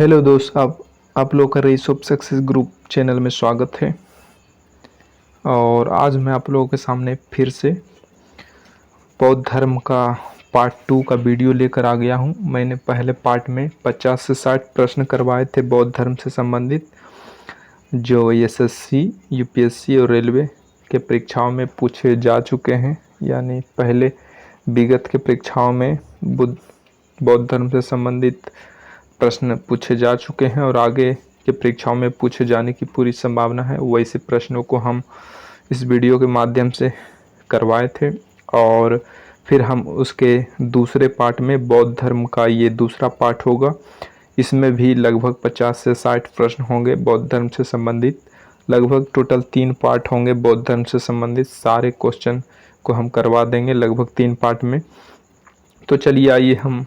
Hello दोस्त, आप लोग का race of success group channel में स्वागत है। और आज मैं आप लोगों के सामने फिर से बौद्ध धर्म का पार्ट 2 का वीडियो लेकर आ गया हूं। मैंने पहले पार्ट में 50 से 60 प्रश्न करवाए थे बौद्ध धर्म से संबंधित, जो एसएससी, यूपीएससी और रेलवे के परीक्षाओं में पूछे जा चुके हैं। यानी पहले विगत के परीक्षाओं में बौद्ध धर्म से संबंधित प्रश्न पूछे जा चुके हैं और आगे के परीक्षाओं में पूछे जाने की पूरी संभावना है। वैसे प्रश्नों को हम इस वीडियो के माध्यम से करवाए थे और फिर हम उसके दूसरे पार्ट में बौद्ध धर्म का ये दूसरा पार्ट होगा। इसमें भी लगभग 50 से 60 प्रश्न होंगे बौद्ध धर्म से संबंधित। लगभग टोटल 3 पार्ट होंगे बौद्ध धर्म से संबंधित। सारे क्वेश्चन को हम करवा देंगे लगभग 3 पार्ट में। तो चलिए आइए हम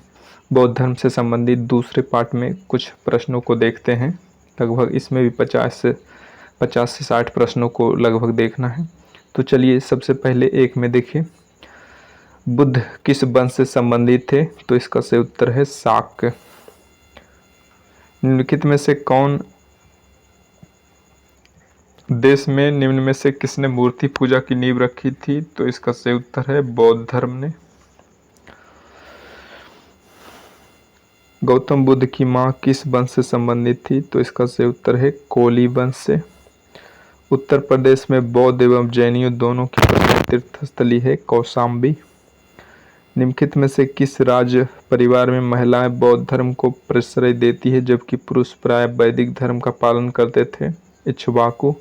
बौद्ध धर्म से संबंधित दूसरे पार्ट में कुछ प्रश्नों को देखते हैं। लगभग इसमें भी 50 से 60 प्रश्नों को लगभग देखना है। तो चलिए सबसे पहले एक में देखिए, बुद्ध किस वंश से संबंधित थे? तो इसका सही उत्तर है शाक्य। निम्नलिखित में से कौन देश में निम्न में से किसने मूर्ति पूजा की नींव रखी थी? तो इसका सही उत्तर है बौद्ध धर्म ने। गौतम बुद्ध की मां किस वंश से संबंधित थी? तो इसका सही उत्तर है कोली वंश से। उत्तर प्रदेश में बौद्ध एवं जैनियों दोनों की प्रमुख तीर्थस्थली है कौशाम्बी। निम्नलिखित में से किस राज परिवार में महिलाएं बौद्ध धर्म को प्रश्रय देती है जबकि पुरुष प्राय वैदिक धर्म का पालन करते थे? इक्ष्वाकु।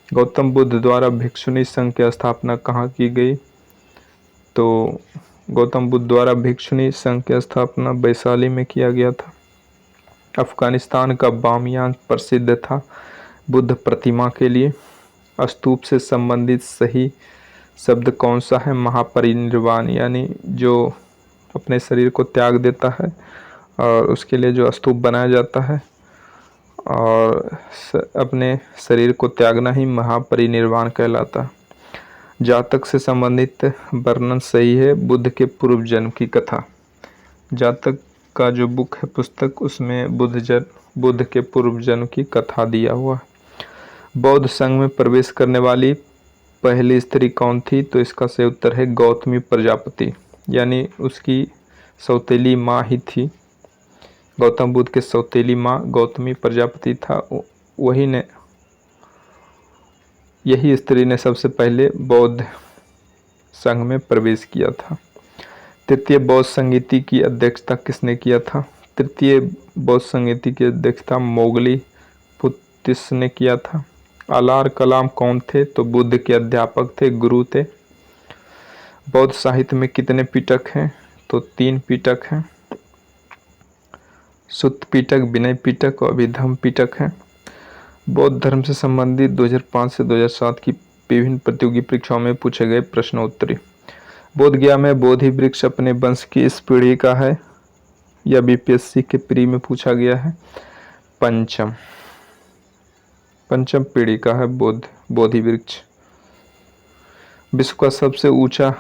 गौतम बुद्ध द्वारा भिक्षुणी संघ की स्थापना कहाँ की गई? तो गौतम बुद्ध द्वारा भिक्षुणी संघ की स्थापना वैशाली में किया गया था। अफगानिस्तान का बामियान प्रसिद्ध था बुद्ध प्रतिमा के लिए। स्तूप से संबंधित सही शब्द कौन सा है? महापरिनिर्वाण, यानी जो अपने शरीर को त्याग देता है और उसके लिए जो स्तूप बनाया जाता है और अपने शरीर को त्यागना ही महापरिनिर्वाण कहलाता है। जातक से संबंधित वर्णन सही है बुद्ध के पूर्व जन्म की कथा। जातक का जो बुक है पुस्तक, उसमें बुद्ध के पूर्व जन्म की कथा दिया हुआ। बौद्ध संघ में प्रवेश करने वाली पहली स्त्री कौन थी? तो इसका सही उत्तर है गौतमी प्रजापति, यानी उसकी सौतेली माँ ही थी। गौतम बुद्ध के सौतेली माँ गौतमी प्रजापति था। यही स्त्री ने सबसे पहले बौद्ध संघ में प्रवेश किया था। तृतीय बौद्ध संगीति की अध्यक्षता किसने किया था? तृतीय बौद्ध संगीति की अध्यक्षता मोगली पुत्तिस ने किया था। अलार कलाम कौन थे? तो बुद्ध के अध्यापक थे, गुरु थे। बौद्ध साहित्य में कितने पिटक हैं? तो 3 पिटक हैं। सुत्त पिटक, विनय पिटक और अभिधम्म पिटक हैं। बौद्ध धर्म से संबंधित 2005 से 2007 की विभिन्न प्रतियोगी परीक्षाओं में पूछे गए प्रश्नोत्तरी। बोधगया में बोधि वृक्ष अपने वंश की इस पीढ़ी का है? या बीपीएससी के प्री में पूछा गया है? पंचम पीढ़ी का है बोधि वृक्ष। विश्व का सबसे ऊंचा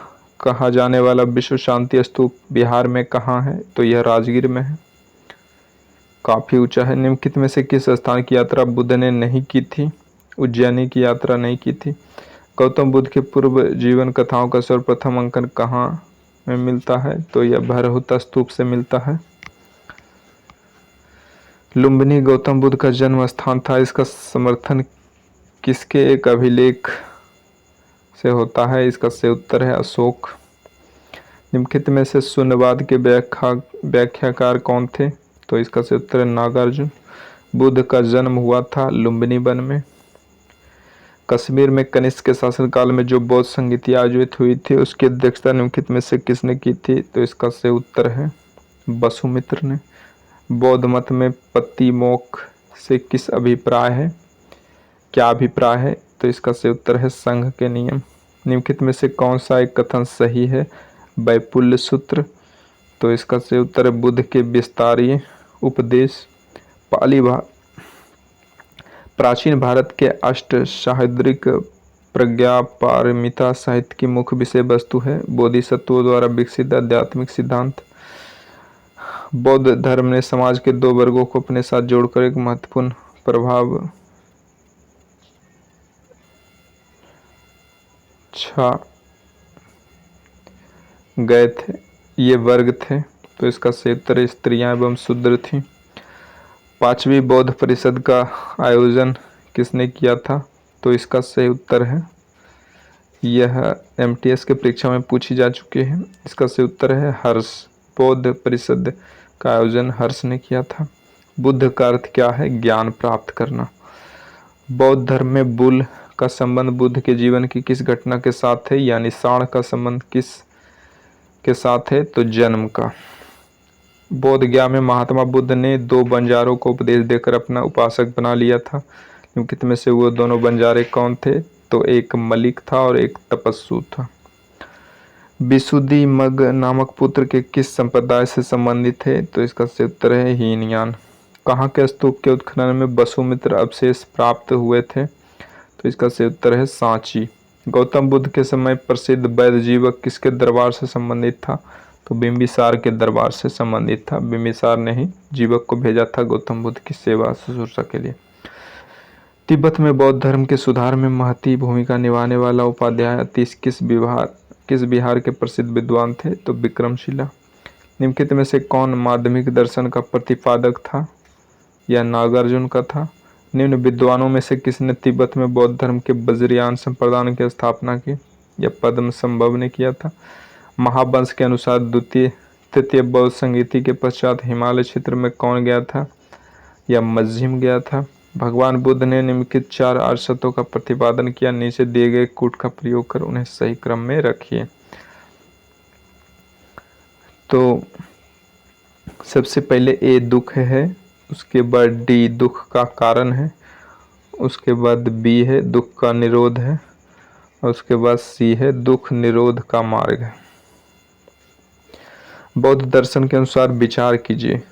कहा जाने वाला विश्व शांति स्तूप बिहार में कहाँ है? तो यह राजगीर में है, काफी ऊंचा है। निम्नलिखित में से किस स्थान की यात्रा बुद्ध ने नहीं की थी? उज्जैनी की यात्रा नहीं की थी। गौतम बुद्ध के पूर्व जीवन कथाओं का सर्वप्रथम अंकन कहाँ में मिलता है? तो यह भरहुता स्तूप से मिलता है। लुम्बिनी गौतम बुद्ध का जन्म स्थान था। इसका समर्थन किसके एक अभिलेख से होता है? इसका सही उत्तर है अशोक। निम्नलिखित में से शून्यवाद के व्याख्याकार कौन थे? तो इसका सही उत्तर है नागार्जुन। बुद्ध का जन्म हुआ था लुम्बिनी वन में। कश्मीर में कनिष्क के शासनकाल में जो बौद्ध संगीति आयोजित हुई थी उसकी अध्यक्षता निम्नलिखित में से किसने की थी? तो इसका सही उत्तर है वसुमित्र ने। बौद्ध मत में पतिमोक्ष से किस अभिप्राय है? क्या अभिप्राय है? तो इसका सही उत्तर है संघ के नियम। निम्नलिखित में से कौन सा एक कथन सही है? वैपुल्य सूत्र। तो इसका सही उत्तर है बुद्ध के विस्तारीय उपदेश। प्राचीन भारत के अष्टसामुद्रिक प्रज्ञापारमिता साहित्य की मुख्य विषय वस्तु है? बोधिसत्वों द्वारा विकसित आध्यात्मिक सिद्धांत। बौद्ध धर्म ने समाज के दो वर्गों को अपने साथ जोड़कर एक महत्वपूर्ण प्रभाव छा गए थे। ये वर्ग थे, तो इसका सही उत्तर है स्त्रियां एवं शूद्र थी। 5वीं बौद्ध परिषद का आयोजन किसने किया था? तो इसका सही उत्तर है, यह एमटीएस के परीक्षा में पूछी जा चुकी है। इसका सही उत्तर है हर्ष। बौद्ध परिषद का आयोजन हर्ष ने किया था। बुद्ध का अर्थ क्या है? ज्ञान प्राप्त करना। बौद्ध धर्म में बुल का संबंध बुद्ध के जीवन की किस घटना के साथ है? यानी साण का संबंध किस के साथ है? तो जन्म का। बौद्ध गया में महात्मा बुद्ध ने 2 बंजारों को उपदेश देकर अपना उपासक बना लिया था। निम्नलिखित में से वो दोनों बंजारे कौन थे? तो एक मलिक था और एक तपस्सु था। विशुद्धिमग नामक पुत्र के किस संप्रदाय से संबंधित है? तो इसका सही उत्तर है हीनयान। कहाँ के स्तूप के उत्खनन में वसुमित्र अवशेष प्राप्त हुए थे? तो इसका सही उत्तर है सांची। गौतम बुद्ध के समय प्रसिद्ध वैद्य जीवक किसके दरबार से संबंधित था? तो बिंबिसार के दरबार से संबंधित था। बिंबिसार ने ही जीवक को भेजा था गौतम बुद्ध की सेवा शुश्रूषा के लिए। तिब्बत में बौद्ध धर्म के सुधार में महती भूमिका निभाने वाला उपाध्याय अतीश किस बिहार के प्रसिद्ध विद्वान थे? तो विक्रमशिला। निम्नलिखित में से कौन माध्यमिक दर्शन का प्रतिपादक था? यह नागार्जुन का था। निम्न विद्वानों में से किसने तिब्बत में बौद्ध धर्म के वज्रयान संप्रदाय की स्थापना की? यह पद्मसंभव ने किया था। महावंश के अनुसार तृतीय बौद्ध संगीति के पश्चात हिमालय क्षेत्र में कौन गया था? यह मध्यम गया था। भगवान बुद्ध ने निम्नलिखित 4 आर्षत्वों का प्रतिपादन किया। नीचे दिए गए कूट का प्रयोग कर उन्हें सही क्रम में रखिए। तो सबसे पहले ए दुख है, उसके बाद डी दुख का कारण है, उसके बाद बी है दुख का निरोध है, और उसके बाद सी है दुख निरोध का मार्ग है। बौद्ध दर्शन के अनुसार विचार कीजिए।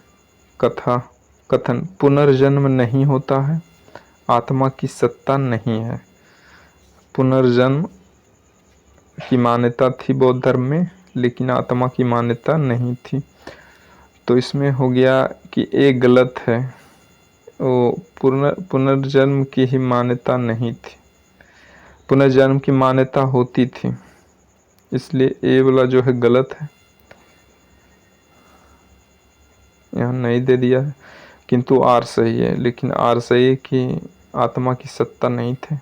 कथन पुनर्जन्म नहीं होता है, आत्मा की सत्ता नहीं है। पुनर्जन्म की मान्यता थी बौद्ध धर्म में, लेकिन आत्मा की मान्यता नहीं थी। तो इसमें हो गया कि एक गलत है, वो पुनर्जन्म की ही मान्यता नहीं थी, पुनर्जन्म की मान्यता होती थी, इसलिए ए वाला जो है गलत है, यहाँ नहीं दे दिया है। किंतु आर सही है, लेकिन आर सही है कि आत्मा की सत्ता नहीं थे,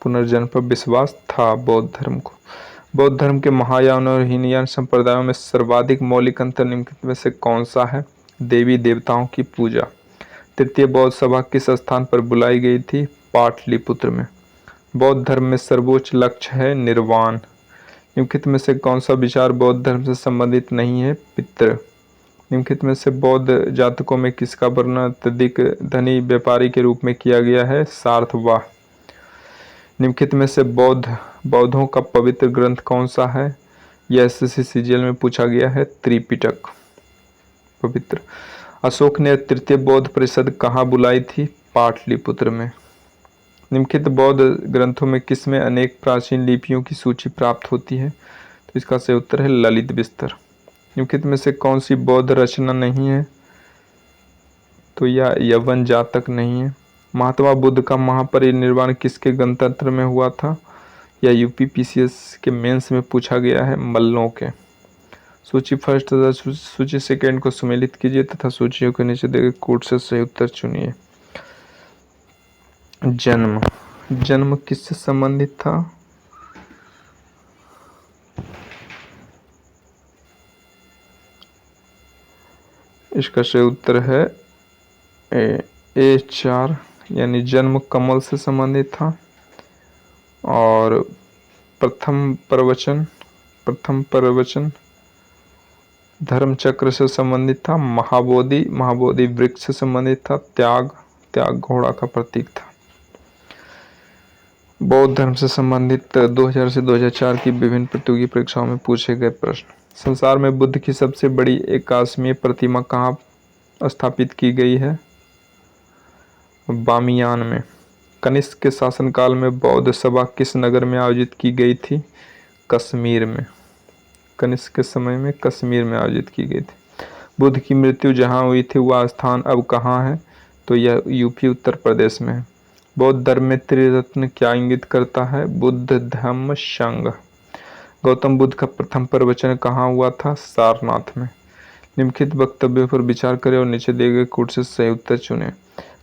पुनर्जन्म पर विश्वास था बौद्ध धर्म को। बौद्ध धर्म के महायान और हीनयान संप्रदायों में सर्वाधिक मौलिक अंतर निम्नलिखित में से कौन सा है? देवी देवताओं की पूजा। तृतीय बौद्ध सभा किस स्थान पर बुलाई गई थी? पाटलिपुत्र में। बौद्ध धर्म में सर्वोच्च लक्ष्य है निर्वाण। निम्नलिखित में से कौन सा विचार बौद्ध धर्म से संबंधित नहीं है? पितृ। निम्नलिखित में से बौद्ध जातकों में किसका वर्णन अत्यधिक धनी व्यापारी के रूप में किया गया है? सार्थवाह। निम्नलिखित में से बौद्धों का पवित्र ग्रंथ कौन सा है? यह एसएससी सीजीएल में पूछा गया है। त्रिपिटक पवित्र। अशोक ने तृतीय बौद्ध परिषद कहाँ बुलाई थी? पाटलिपुत्र में। निम्नलिखित बौद्ध ग्रंथों में किसमें अनेक प्राचीन लिपियों की सूची प्राप्त होती है? तो इसका सही उत्तर है ललित विस्तर। निम्नलिखित में से कौन सी बौद्ध रचना नहीं है? तो यह यवन जातक नहीं है। महात्मा बुद्ध का महापरिनिर्वाण किसके गणतंत्र में हुआ था? यह यूपीपीसीएस के मेंस में पूछा गया है, मल्लों के। सूची फर्स्ट तथा सूची सेकेंड को सम्मिलित कीजिए तथा सूचियों के नीचे दिए गए कोड से सही उत्तर चुनिए। जन्म किससे संबंधित था? इसका सही उत्तर है A4 यानी जन्म कमल से संबंधित था। और प्रथम प्रवचन धर्म चक्र से संबंधित था। महाबोधि वृक्ष से संबंधित था। त्याग घोड़ा का प्रतीक था। बौद्ध धर्म से संबंधित 2000 से 2004 की विभिन्न प्रतियोगी परीक्षाओं में पूछे गए प्रश्न। संसार में बुद्ध की सबसे बड़ी एकाश्मीय प्रतिमा कहाँ स्थापित की गई है? बामियान में। कनिष्क के शासनकाल में बौद्ध सभा किस नगर में आयोजित की गई थी? कश्मीर में। कनिष्क के समय में कश्मीर में आयोजित की गई थी। बुद्ध की मृत्यु जहाँ हुई थी वह स्थान अब कहाँ है? तो यह यूपी उत्तर प्रदेश में है। बौद्ध धर्म में त्रिरत्न क्या इंगित करता है? बुद्ध धम्म संघ। गौतम बुद्ध का प्रथम प्रवचन कहाँ हुआ था? सारनाथ में। निम्नलिखित वक्तव्यों पर विचार करें और नीचे दिए गए कोट से सही उत्तर चुनें।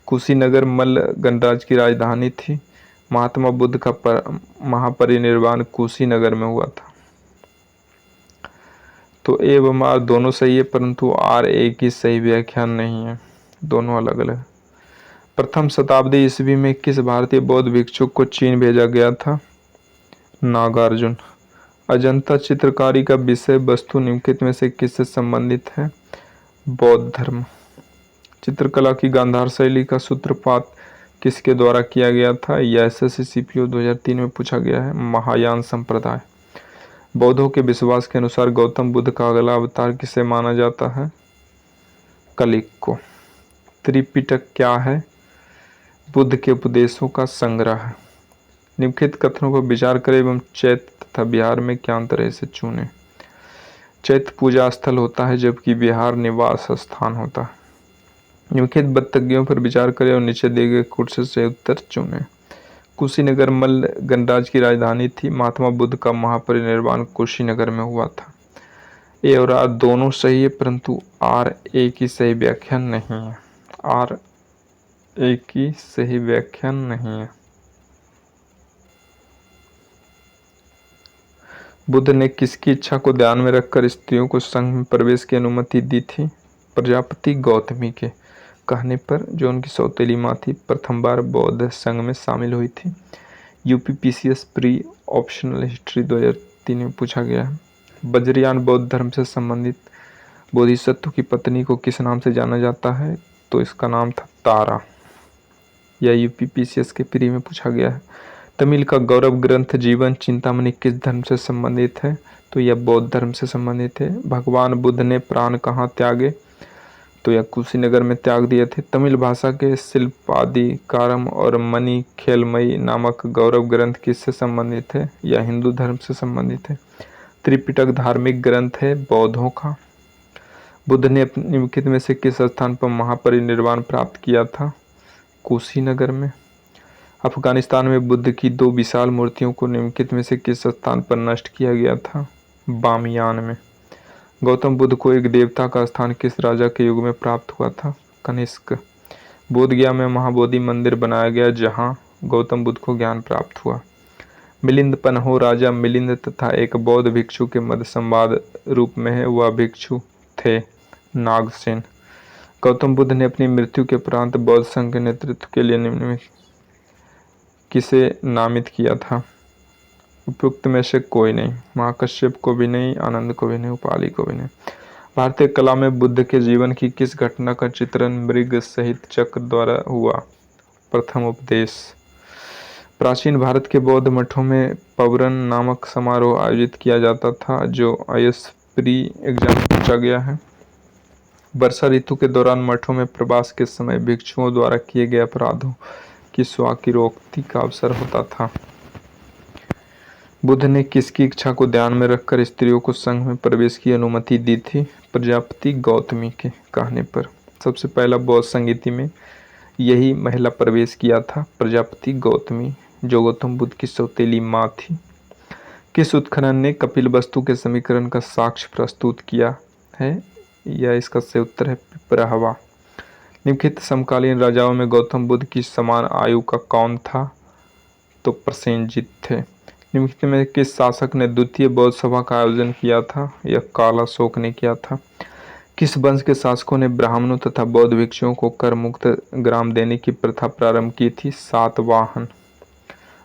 कुशीनगर मल्ल गणराज्य की राजधानी थी। महात्मा बुद्ध का महापरिनिर्वाण कुशीनगर में हुआ था। तो ए व आर दोनों सही है, परंतु आर ए की सही व्याख्यान नहीं है, दोनों अलग अलग। प्रथम शताब्दी ईस्वी में किस भारतीय बौद्ध भिक्षुक को चीन भेजा गया था? नागार्जुन। अजंता चित्रकारी का विषय वस्तु निम्नलिखित में से किससे संबंधित है? बौद्ध धर्म। चित्रकला की गांधार शैली का सूत्रपात किसके द्वारा किया गया था? यह एसएससी सीपीओ 2003 में पूछा गया है। महायान संप्रदाय। बौद्धों के विश्वास के अनुसार गौतम बुद्ध का अगला अवतार किसे माना जाता है? कलिक को। त्रिपिटक क्या है? बुद्ध के उपदेशों का संग्रह। निम्नलिखित कथनों पर विचार करें एवं चैत्य तथा विहार में क्या अंतर है इसे चुनें। चैत्य पूजा स्थल होता है जबकि विहार निवास स्थान होता है। निम्नलिखित वक्तव्यों पर विचार करें और नीचे दिए गए कोट से उत्तर चुनें। कुशीनगर मल्ल गणराज्य की राजधानी थी। महात्मा बुद्ध का महापरिनिर्वाण कुशीनगर में हुआ था। ए और आर दोनों सही है, परंतु आर ए की सही व्याख्या नहीं है। आर ए की सही व्याख्या नहीं है। बुद्ध ने किसकी इच्छा को ध्यान में रखकर स्त्रियों को संघ में प्रवेश की अनुमति दी थी? प्रजापति गौतमी के कहने पर, जो उनकी सौतेली माँ थी, प्रथम बार बौद्ध संघ में शामिल हुई थी। यूपीपीसीएस प्री ऑप्शनल हिस्ट्री 2003 में पूछा गया है। वज्रयान बौद्ध धर्म से संबंधित बोधिसत्व की पत्नी को किस नाम से जाना जाता है? तो इसका नाम था तारा। यह यूपीपीसीएस के प्री में पूछा गया है। तमिल का गौरव ग्रंथ जीवन चिंतामणि किस धर्म से संबंधित है? तो यह बौद्ध धर्म से संबंधित है। भगवान बुद्ध ने प्राण कहाँ त्यागे? तो यह कुशीनगर में त्याग दिए थे। तमिल भाषा के शिल्पादिकारम और मणि खेलमयी नामक गौरव ग्रंथ किससे संबंधित है? यह हिंदू धर्म से संबंधित है। त्रिपिटक धार्मिक ग्रंथ है बौद्धों का। बुद्ध ने निम्नलिखित में से किस स्थान पर महापरिनिर्वाण प्राप्त किया था? कुशीनगर में। अफगानिस्तान में बुद्ध की 2 विशाल मूर्तियों को निम्नलिखित में से किस स्थान पर नष्ट किया गया था? बामियान में। गौतम बुद्ध को एक देवता का स्थान किस राजा के युग में प्राप्त हुआ था? कनिष्क। बोधगया में महाबोधि मंदिर बनाया गया जहां गौतम बुद्ध को ज्ञान प्राप्त हुआ। मिलिंद पन्हो राजा मिलिंद तथा एक बौद्ध भिक्षु के मध्य संवाद रूप में है। वह भिक्षु थे नागसेन। गौतम बुद्ध ने अपनी मृत्यु के उपरांत बौद्ध संघ के नेतृत्व के लिए निम्न में किसे नामित किया था? उपयुक्त में से कोई नहीं। महाकश्यप को भी नहीं, आनंद को भी नहीं, उपाली को भी नहीं। भारतीय कला में बुद्ध के जीवन की किस घटना का चित्रण मृग सहित चक्र द्वारा हुआ? प्रथम उपदेश। प्राचीन भारत के बौद्ध मठों में पवरन नामक समारोह आयोजित किया जाता था जो आईएएस प्री एग्जाम पूछा गया है। वर्षा ऋतु के दौरान मठों में प्रवास के समय भिक्षुओं द्वारा किए गए अपराधों की स्वकीरोक्ति का अवसर होता था। बुद्ध ने किसकी इच्छा को ध्यान में रखकर स्त्रियों को संघ में प्रवेश की अनुमति दी थी? प्रजापति गौतमी के कहने पर। सबसे पहला बौद्ध संगीति में यही महिला प्रवेश किया था, प्रजापति गौतमी, जो गौतम बुद्ध की सौतेली माँ थी। किस उत्खनन ने कपिलवस्तु के समीकरण का साक्ष्य प्रस्तुत किया है? यह इसका सही उत्तर है पिपराहवा। निम्नलिखित समकालीन राजाओं में गौतम बुद्ध की समान आयु का कौन था? तो प्रसेनजित थे। निम्नलिखित में किस शासक ने द्वितीय बौद्ध सभा का आयोजन किया था? यह कालाशोक ने किया था। किस वंश के शासकों ने ब्राह्मणों तथा बौद्ध भिक्षुओं को कर मुक्त ग्राम देने की प्रथा प्रारंभ की थी? सातवाहन।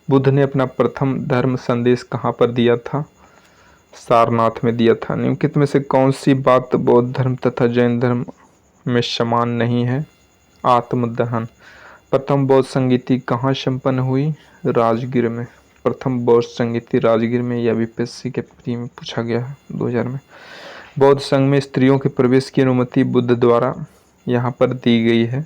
बुद्ध ने अपना प्रथम धर्म संदेश कहाँ पर दिया था? सारनाथ में दिया था। निम्नलिखित में से कौन सी बात बौद्ध धर्म तथा जैन धर्म में समान नहीं है? आत्मदहन। प्रथम बौद्ध संगीति कहाँ संपन्न हुई? राजगीर में। प्रथम बौद्ध संगीति राजगीर में। यह बीपीएससी के प्री में पूछा गया है 2000 में। बौद्ध संघ में स्त्रियों के प्रवेश की अनुमति बुद्ध द्वारा यहाँ पर दी गई है।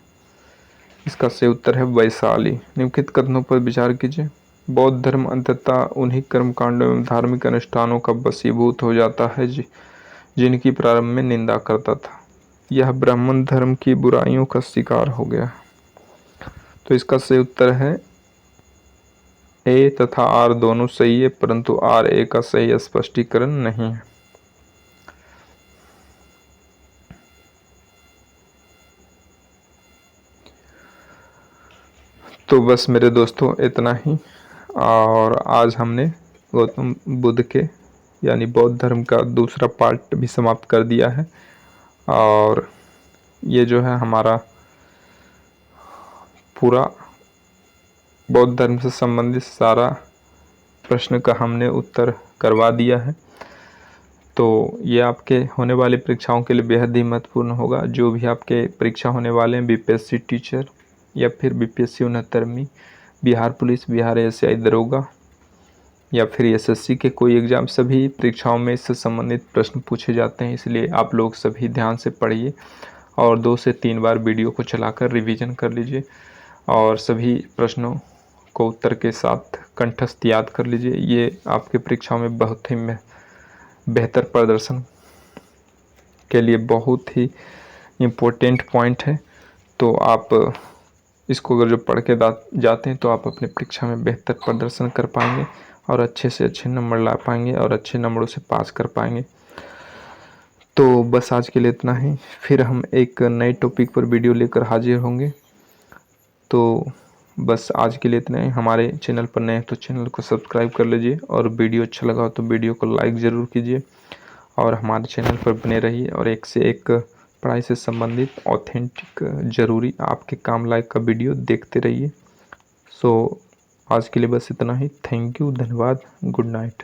इसका सही उत्तर है वैशाली। निम्नलिखित कथनों पर विचार कीजिए। बौद्ध धर्म अंततः उन्हीं कर्मकांडों एवं धार्मिक अनुष्ठानों का वशीभूत हो जाता है जिनकी प्रारंभ में निंदा करता था। यह ब्राह्मण धर्म की बुराइयों का शिकार हो गया। तो इसका सही उत्तर है ए तथा आर दोनों सही है, परंतु आर ए का सही स्पष्टीकरण नहीं है। तो बस मेरे दोस्तों इतना ही। और आज हमने गौतम बुद्ध के यानी बौद्ध धर्म का दूसरा पार्ट भी समाप्त कर दिया है। और ये जो है हमारा पूरा बौद्ध धर्म से संबंधित सारा प्रश्न का हमने उत्तर करवा दिया है। तो ये आपके होने वाली परीक्षाओं के लिए बेहद ही महत्वपूर्ण होगा। जो भी आपके परीक्षा होने वाले हैं, बीपीएससी टीचर या फिर बीपीएससी 69वीं, बिहार पुलिस, बिहार एएसआई दरोगा या फिर एसएससी के कोई एग्ज़ाम, सभी परीक्षाओं में इससे संबंधित प्रश्न पूछे जाते हैं। इसलिए आप लोग सभी ध्यान से पढ़िए और 2 से 3 बार वीडियो को चलाकर रिवीजन कर लीजिए और सभी प्रश्नों को उत्तर के साथ कंठस्थ याद कर लीजिए। ये आपके परीक्षाओं में बहुत ही बेहतर प्रदर्शन के लिए बहुत ही इम्पोर्टेंट पॉइंट है। तो आप इसको अगर जो पढ़ के जाते हैं तो आप अपने परीक्षा में बेहतर प्रदर्शन कर पाएंगे और अच्छे से अच्छे नंबर ला पाएंगे और अच्छे नंबरों से पास कर पाएंगे। तो बस आज के लिए इतना ही। फिर हम एक नए टॉपिक पर वीडियो लेकर हाजिर होंगे। तो बस आज के लिए इतना ही। हमारे चैनल पर नए हैं तो चैनल को सब्सक्राइब कर लीजिए और वीडियो अच्छा लगा हो तो वीडियो को लाइक ज़रूर कीजिए और हमारे चैनल पर बने रहिए और एक से एक पढ़ाई से संबंधित ऑथेंटिक ज़रूरी आपके काम लायक का वीडियो देखते रहिए। सो आज के लिए बस इतना ही। थैंक यू, धन्यवाद, गुड नाइट।